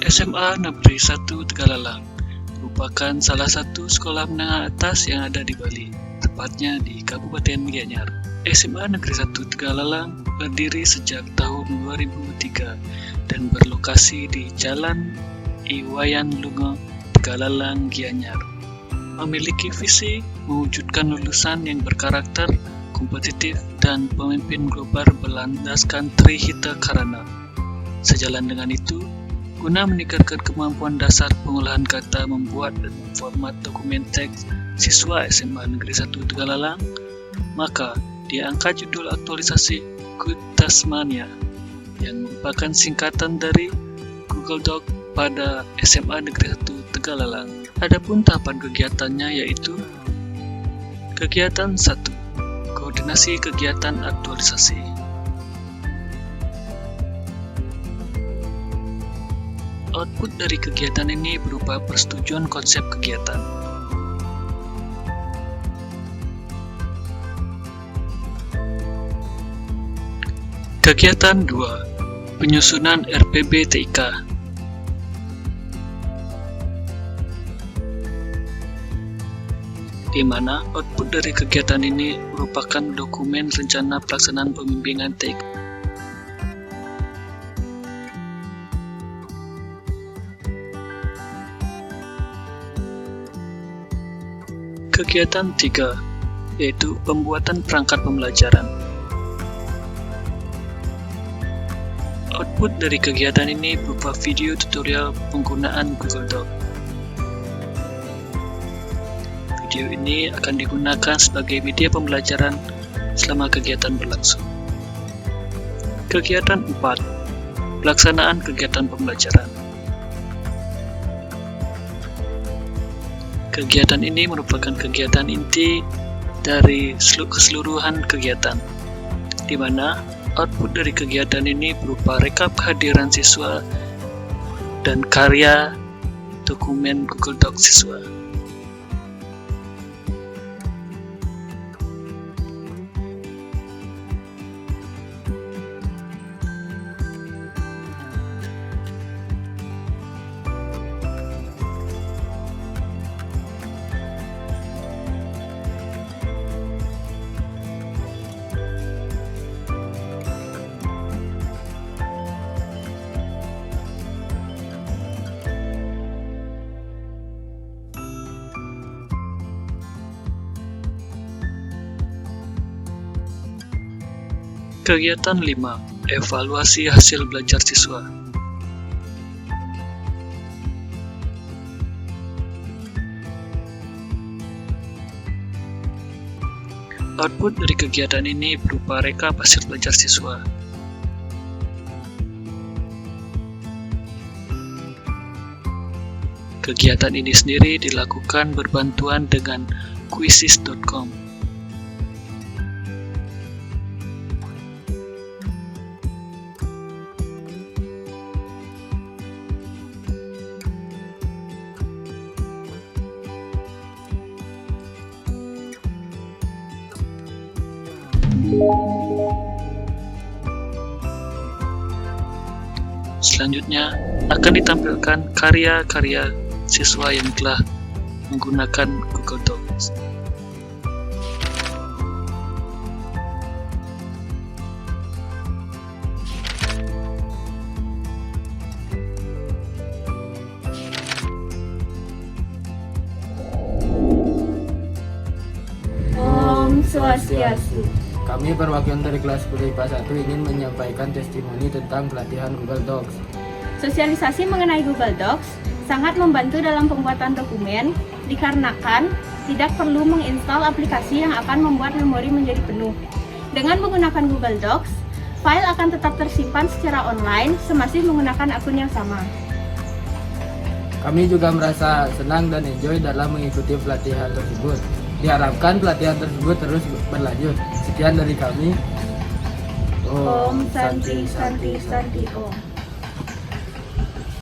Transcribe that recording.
SMA Negeri 1 Tegalalang merupakan salah satu sekolah menengah atas yang ada di Bali, tepatnya di Kabupaten Gianyar. SMA Negeri 1 Tegalalang berdiri sejak tahun 2003 dan berlokasi di Jalan Iwayan Lungo, Tegalalang, Gianyar. Memiliki visi mewujudkan lulusan yang berkarakter, kompetitif, dan pemimpin global berlandaskan Trihita Karana. Sejalan dengan itu, guna meningkatkan kemampuan dasar pengolahan kata, membuat dan memformat dokumen teks siswa SMA Negeri 1 Tegalalang, maka diangkat judul aktualisasi Good Tasmania yang merupakan singkatan dari Google Doc pada SMA Negeri 1 Tegalalang. Adapun tahapan kegiatannya yaitu kegiatan 1, koordinasi kegiatan aktualisasi. Output dari kegiatan ini berupa persetujuan konsep kegiatan. Kegiatan 2, penyusunan RPB TIK. Di mana output dari kegiatan ini merupakan dokumen rencana pelaksanaan pembimbingan TIK. Kegiatan 3, yaitu pembuatan perangkat pembelajaran. Output dari kegiatan ini berupa video tutorial penggunaan Google Doc. Video ini akan digunakan sebagai media pembelajaran selama kegiatan berlangsung. Kegiatan 4, pelaksanaan kegiatan pembelajaran. Kegiatan ini merupakan kegiatan inti dari keseluruhan kegiatan, di mana output dari kegiatan ini berupa rekap kehadiran siswa dan karya dokumen Google Docs siswa. Kegiatan 5, evaluasi hasil belajar siswa. Output dari kegiatan ini berupa rekap hasil belajar siswa. Kegiatan ini sendiri dilakukan berbantuan dengan Quizzes.com. Selanjutnya akan ditampilkan karya-karya siswa yang telah menggunakan Google Docs. Om Swastiastu. Kami perwakilan dari kelas 10 IPA 1 ingin menyampaikan testimoni tentang pelatihan Google Docs. Sosialisasi mengenai Google Docs sangat membantu dalam pembuatan dokumen dikarenakan tidak perlu menginstal aplikasi yang akan membuat memori menjadi penuh. Dengan menggunakan Google Docs, file akan tetap tersimpan secara online semasih menggunakan akun yang sama. Kami juga merasa senang dan enjoy dalam mengikuti pelatihan tersebut. Diharapkan pelatihan tersebut terus berlanjut. Sekian dari kami. Om Santi Santi Santi Om.